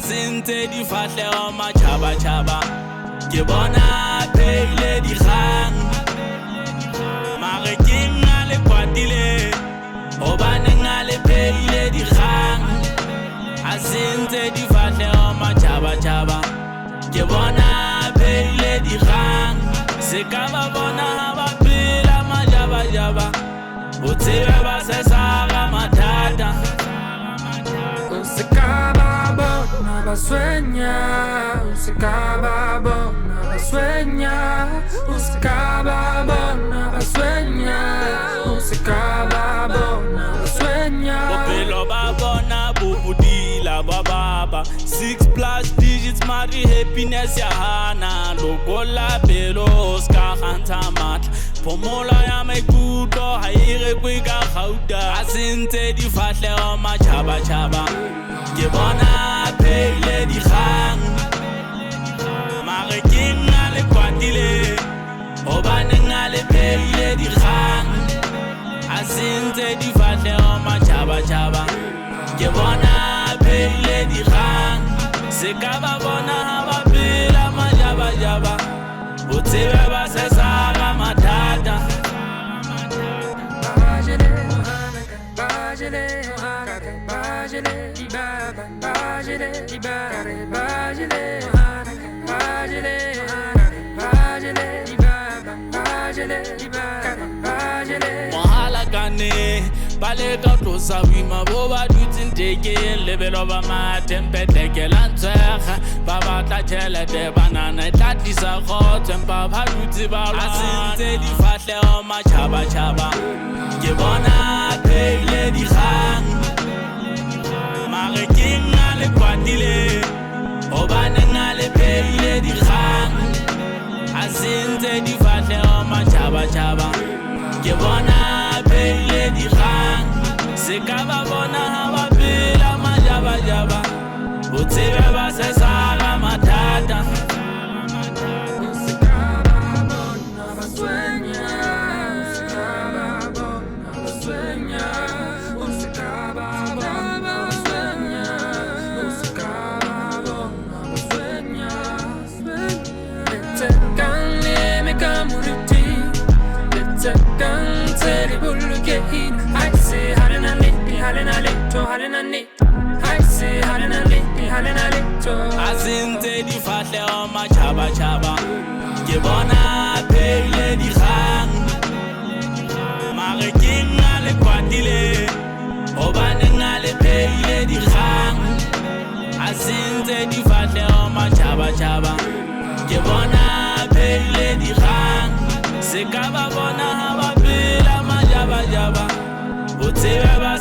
sentse difahleho matjhaba-tjhaba ke bona pheile dikgang mare ke nga le kwatile hobane nga le pheile dikgang a sentse difahleho matjhaba-tjhaba ke bona pheile dikgang se ka ba bona ha ba phela majaba-jaba o tsebe ba sesara mathata se ka ba bona ba sueña se ka ba bona ba sueña se ka ba bona ba sueña se ka ba bona ba sueña bophelo ba bona bo bodila ba baba 6 plus digits mari happiness ya hana lokola pelo ska khanta matla pomola ya maikutlo ha ire kwe ka gauta a sentse difahleho matjhaba-tjhaba ke bona pheile dikgang mare ke nga le kwatile hobane nga le pheile dikgang a sentse difahleho matjhaba-tjhaba ke bona pheile dikgang se ka ba bona ha ba phela majaba-jaba o tsebe ba sesara mathata mohala kane ba leka tlosa boima bo ba dutseng tekeng lebelo ba mathempeteke la ntshega ba batla tšhelete banana e tla tlisa kgotso empa ba dutse ba a sentse difahleho matjhaba-tjhaba ke bona pheile dikgang mare ke nga le kwatile hobane nga le pheile dikgang a sentse difahleho matjhaba-tjhaba ke bona pheile dikgang se ka ba bona ha ba phela majaba-jaba o tsebe ba sesara mathata se ka ba bona ba sueña se ka ba bona ba sueña se ka ba bona ba sueña se ka ba bona ba sueña me kamuruti teri buluke in I say halena lito I say halena lito a sentse difahleho matjhaba-tjhaba ke bona pheile dikgang mare ke nga le kwatile hobane nga le pheile dikgang a sentse difahleho matjhaba-tjhaba ke bona pheile dikgang se ka ba bona ha ba phela majaba-jaba o tsebe ba